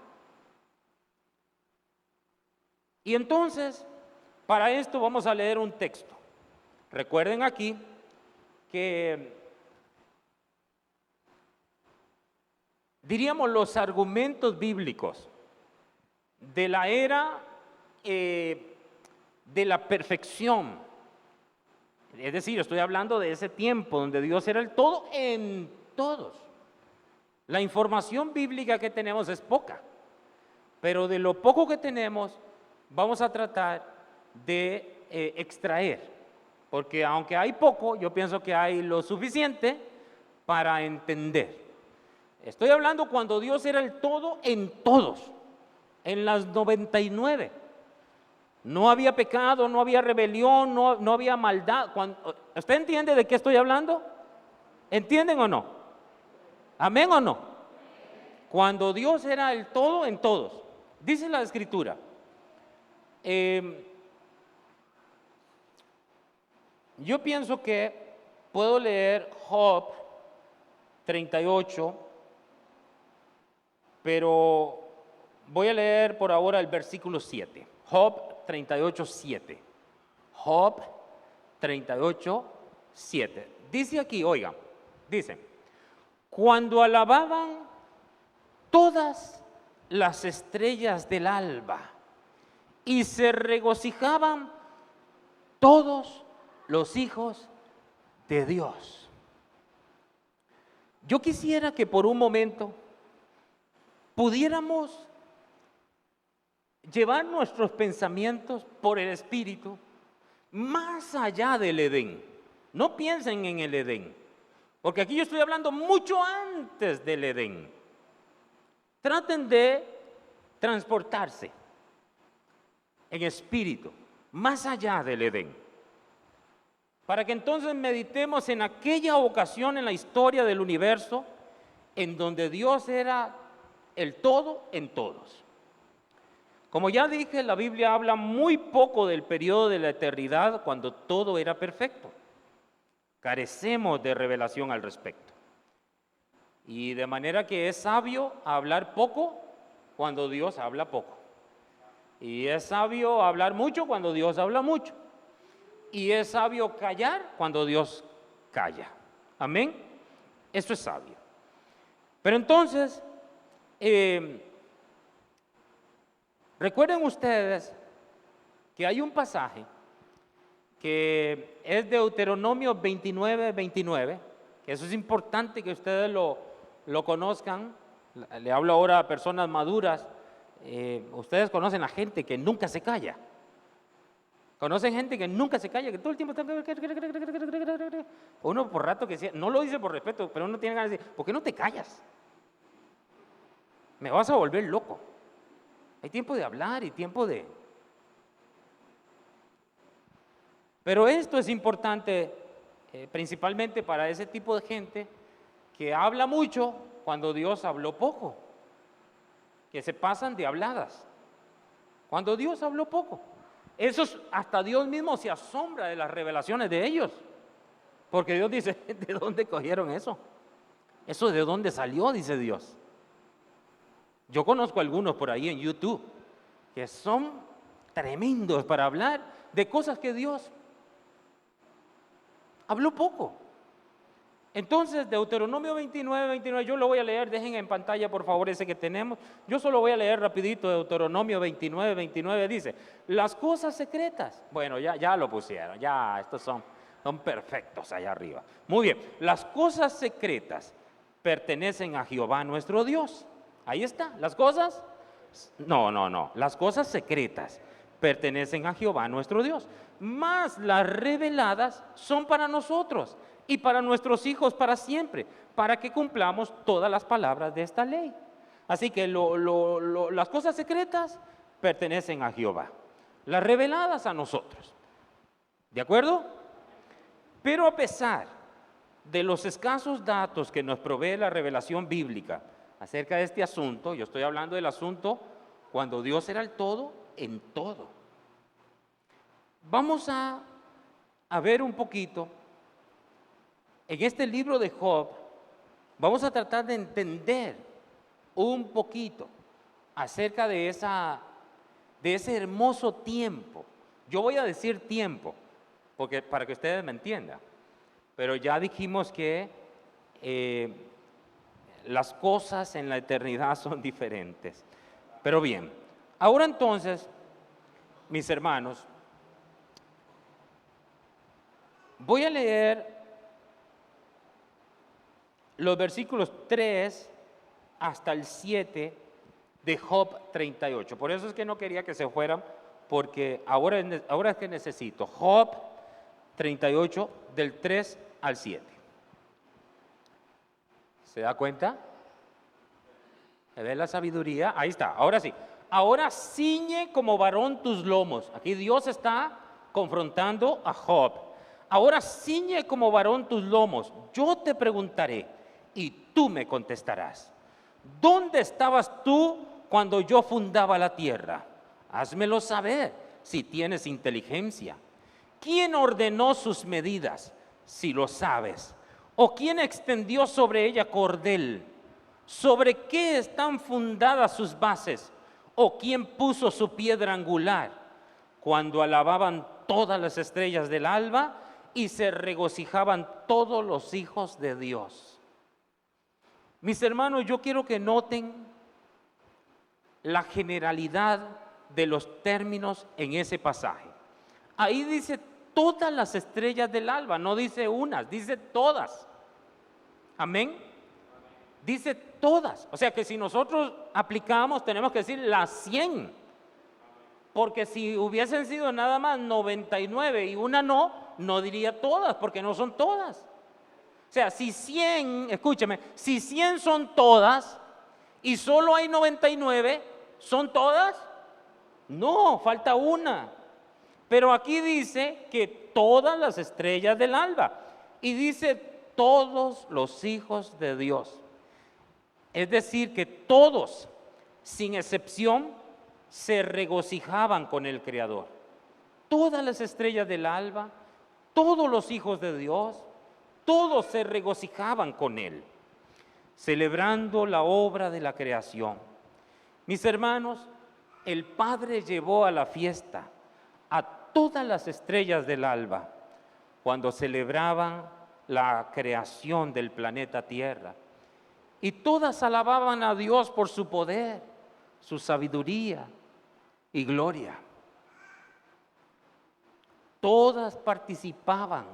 Y entonces, para esto vamos a leer un texto. Recuerden aquí que diríamos los argumentos bíblicos de la era de la perfección. Es decir, estoy hablando de ese tiempo donde Dios era el todo en todos. La información bíblica que tenemos es poca, pero de lo poco que tenemos vamos a tratar de extraer, porque aunque hay poco, yo pienso que hay lo suficiente para entender. Estoy hablando cuando Dios era el todo en todos, en las 99. No había pecado, no había rebelión, no había maldad. ¿Usted entiende de qué estoy hablando? ¿Entienden o no? ¿Amén o no? Cuando Dios era el todo en todos. Dice la Escritura. Yo pienso que puedo leer Job 38, pero voy a leer por ahora el versículo 7. Job 38, 7. Job 38, 7. Dice aquí, oigan, dice, cuando alababan todas las estrellas del alba y se regocijaban todos los hijos de Dios. Yo quisiera que por un momento pudiéramos llevar nuestros pensamientos por el Espíritu más allá del Edén. No piensen en el Edén, porque aquí yo estoy hablando mucho antes del Edén. Traten de transportarse en espíritu, más allá del Edén. Para que entonces meditemos en aquella ocasión en la historia del universo en donde Dios era el todo en todos. Como ya dije, la Biblia habla muy poco del periodo de la eternidad cuando todo era perfecto. Carecemos de revelación al respecto. Y de manera que es sabio hablar poco cuando Dios habla poco. Y es sabio hablar mucho cuando Dios habla mucho. Y es sabio callar cuando Dios calla. Amén. Eso es sabio. Pero entonces, recuerden ustedes que hay un pasaje que es Deuteronomio 29:29, que eso es importante que ustedes lo conozcan. Le hablo ahora a personas maduras. Ustedes conocen a gente que nunca se calla. Conocen gente que nunca se calla, que todo el tiempo está... Uno por rato que decía, no lo dice por respeto, pero uno tiene ganas de decir, ¿por qué no te callas? Me vas a volver loco. Hay tiempo de hablar y tiempo de... Pero esto es importante principalmente para ese tipo de gente que habla mucho cuando Dios habló poco, que se pasan de habladas, cuando Dios habló poco. Eso hasta Dios mismo se asombra de las revelaciones de ellos, porque Dios dice, ¿de dónde cogieron eso? ¿Eso de dónde salió? Dice Dios. Yo conozco algunos por ahí en YouTube que son tremendos para hablar de cosas que Dios habló poco. Entonces, Deuteronomio 29:29, yo lo voy a leer, dejen en pantalla por favor ese que tenemos. Yo solo voy a leer rapidito Deuteronomio 29:29, dice, las cosas secretas. Bueno, ya lo pusieron, ya estos son perfectos allá arriba. Muy bien, las cosas secretas pertenecen a Jehová nuestro Dios. Ahí está, las cosas, no, las cosas secretas pertenecen a Jehová nuestro Dios, mas las reveladas son para nosotros y para nuestros hijos para siempre, para que cumplamos todas las palabras de esta ley. Así que las cosas secretas pertenecen a Jehová, las reveladas a nosotros. ¿De acuerdo? Pero a pesar de los escasos datos que nos provee la revelación bíblica acerca de este asunto, yo estoy hablando del asunto cuando Dios era el todo en todo. Vamos a ver un poquito. En este libro de Job, vamos a tratar de entender un poquito acerca de ese hermoso tiempo. Yo voy a decir tiempo, porque para que ustedes me entiendan, pero ya dijimos que las cosas en la eternidad son diferentes. Pero bien, ahora entonces, mis hermanos, voy a leer los versículos 3 hasta el 7 de Job 38. Por eso es que no quería que se fueran, porque ahora es que necesito. Job 38, del 3 al 7. ¿Se da cuenta? ¿Se ve la sabiduría? Ahí está, ahora sí. Ahora ciñe como varón tus lomos. Aquí Dios está confrontando a Job. Ahora ciñe como varón tus lomos. Yo te preguntaré y tú me contestarás. ¿Dónde estabas tú cuando yo fundaba la tierra? Házmelo saber si tienes inteligencia. ¿Quién ordenó sus medidas, si lo sabes? ¿O quién extendió sobre ella cordel? ¿Sobre qué están fundadas sus bases? ¿O quién puso su piedra angular? Cuando alababan todas las estrellas del alba y se regocijaban todos los hijos de Dios. Mis hermanos, yo quiero que noten la generalidad de los términos en ese pasaje. Ahí dice todas las estrellas del alba, no dice unas, dice todas. Amén. Dice todas. O sea que si nosotros aplicamos, tenemos que decir las 100. Porque si hubiesen sido nada más 99 y una no diría todas, porque no son todas. O sea, si 100, escúcheme, si 100 son todas y solo hay 99, ¿son todas? No, falta una. Pero aquí dice que todas las estrellas del alba. Y dice todos los hijos de Dios. Es decir, que todos, sin excepción, se regocijaban con el Creador. Todas las estrellas del alba, todos los hijos de Dios, todos se regocijaban con Él, celebrando la obra de la creación. Mis hermanos, el Padre llevó a la fiesta a todas las estrellas del alba cuando celebraban la creación del planeta Tierra. Y todas alababan a Dios por su poder, su sabiduría y gloria. Todas participaban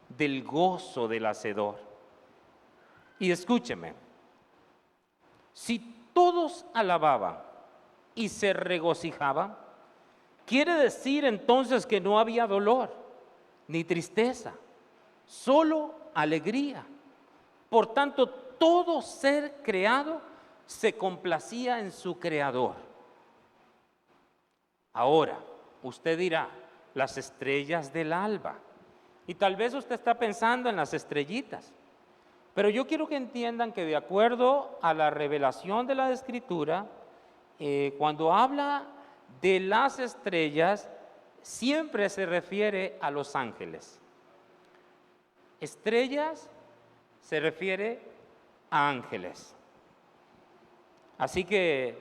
del gozo del Hacedor. Y escúcheme, si todos alababan y se regocijaban, quiere decir entonces que no había dolor ni tristeza, solo alegría. Por tanto, todo ser creado se complacía en su Creador. Ahora, usted dirá, las estrellas del alba. Y tal vez usted está pensando en las estrellitas. Pero yo quiero que entiendan que de acuerdo a la revelación de la Escritura, cuando habla de las estrellas, siempre se refiere a los ángeles. Estrellas se refiere a ángeles. Así que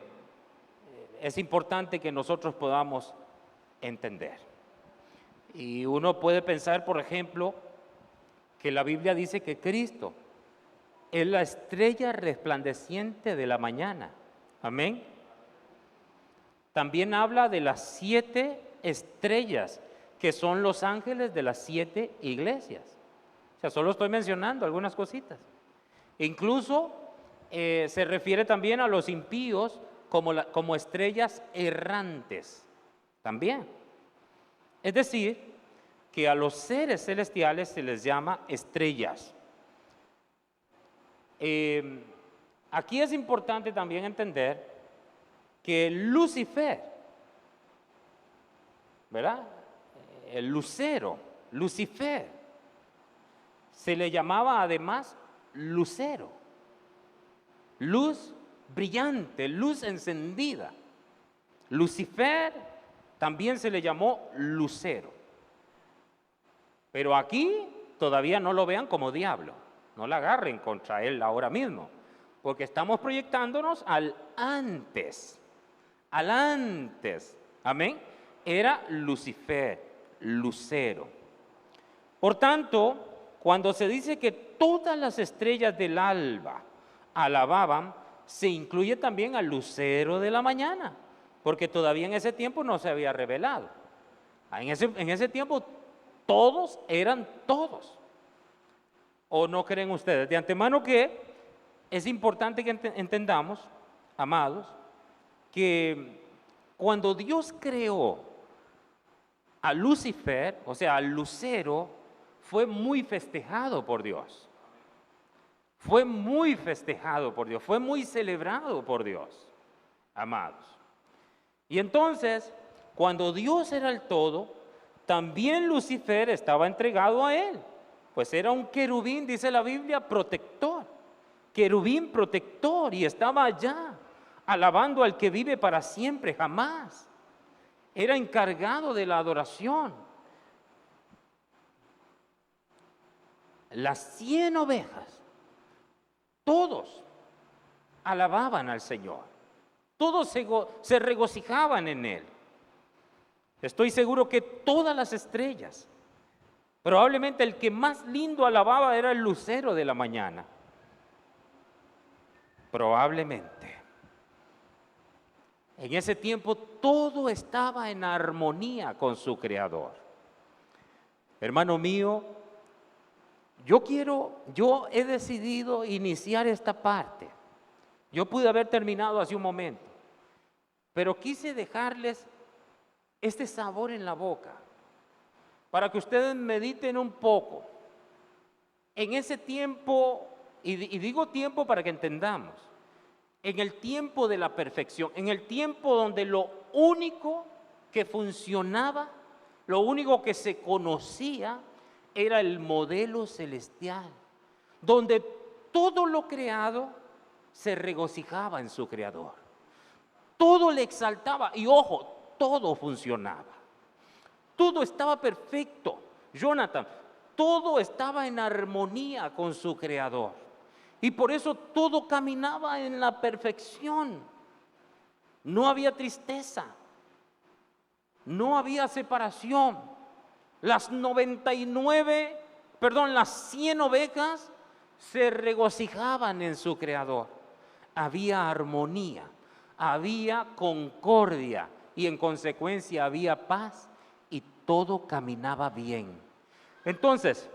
es importante que nosotros podamos entender. Y uno puede pensar, por ejemplo, que la Biblia dice que Cristo es la estrella resplandeciente de la mañana. Amén. También habla de las 7 estrellas, que son los ángeles de las 7 iglesias. O sea, solo estoy mencionando algunas cositas. Incluso se refiere también a los impíos como estrellas errantes. También. Es decir, que a los seres celestiales se les llama estrellas. Aquí es importante también entender que Lucifer, ¿verdad? El lucero, Lucifer, se le llamaba además lucero, luz brillante, luz encendida. Lucifer también se le llamó lucero. Pero aquí todavía no lo vean como diablo, no la agarren contra él ahora mismo, porque estamos proyectándonos al antes, amén, era Lucifer, lucero. Por tanto, cuando se dice que todas las estrellas del alba alababan, se incluye también al lucero de la mañana, porque todavía en ese tiempo no se había revelado. En ese tiempo todos eran todos. ¿O no creen ustedes? De antemano que es importante que entendamos, amados, que cuando Dios creó a Lucifer, o sea, al lucero, fue muy festejado por Dios. Fue muy festejado por Dios, fue muy celebrado por Dios, amados. Y entonces, cuando Dios era el todo, también Lucifer estaba entregado a él, pues era un querubín, dice la Biblia, protector, querubín protector, y estaba allá, alabando al que vive para siempre, jamás. Era encargado de la adoración. Las 100 ovejas, todos alababan al Señor, todos se regocijaban en Él. Estoy seguro que todas las estrellas, probablemente el que más lindo alababa era el lucero de la mañana. Probablemente. En ese tiempo todo estaba en armonía con su Creador. Hermano mío, yo he decidido iniciar esta parte. Yo pude haber terminado hace un momento, pero quise dejarles este sabor en la boca, para que ustedes mediten un poco. En ese tiempo, y digo tiempo para que entendamos, en el tiempo de la perfección, en el tiempo donde lo único que funcionaba, lo único que se conocía era el modelo celestial, donde todo lo creado se regocijaba en su creador. Todo le exaltaba y ojo, todo funcionaba. Todo estaba perfecto. Jonathan, todo estaba en armonía con su creador. Y por eso todo caminaba en la perfección. No había tristeza. No había separación. Las 100 ovejas se regocijaban en su creador. Había armonía, había concordia y en consecuencia había paz y todo caminaba bien. Entonces,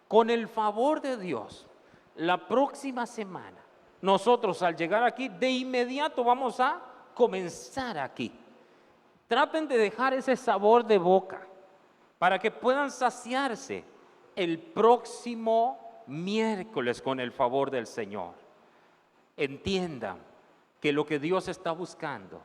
con el favor de Dios, la próxima semana, nosotros al llegar aquí, de inmediato vamos a comenzar aquí. Traten de dejar ese sabor de boca para que puedan saciarse el próximo miércoles con el favor del Señor. Entiendan que lo que Dios está buscando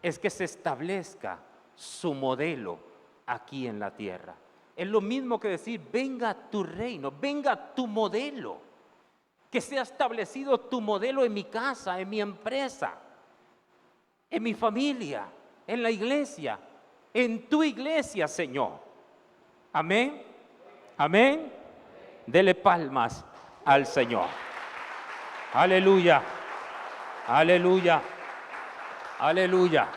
es que se establezca su modelo aquí en la tierra. Es lo mismo que decir, venga tu reino, venga tu modelo. Que sea establecido tu modelo en mi casa, en mi empresa, en mi familia, en la iglesia, en tu iglesia, Señor. Amén. Amén. Dele palmas al Señor. Aleluya. Aleluya. Aleluya.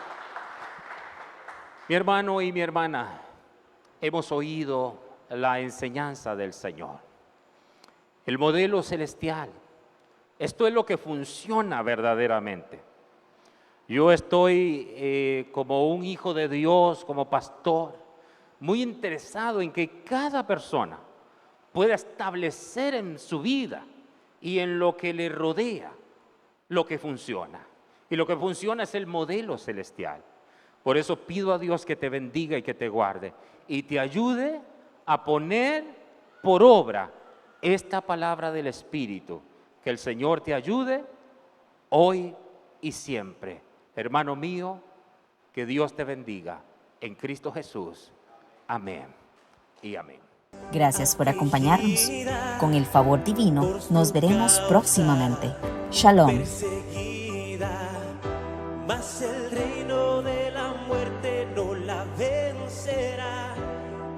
Mi hermano y mi hermana, hemos oído la enseñanza del Señor. El modelo celestial. Esto es lo que funciona verdaderamente. Yo estoy como un hijo de Dios, como pastor, muy interesado en que cada persona pueda establecer en su vida y en lo que le rodea lo que funciona. Y lo que funciona es el modelo celestial. Por eso pido a Dios que te bendiga y que te guarde y te ayude a poner por obra esta palabra del Espíritu. Que el Señor te ayude hoy y siempre. Hermano mío, que Dios te bendiga en Cristo Jesús. Amén y amén. Gracias por acompañarnos. Con el favor divino, nos veremos próximamente. Shalom. Mas el reino de la muerte no la vencerá.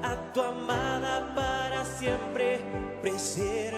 A tu amada para siempre preservará.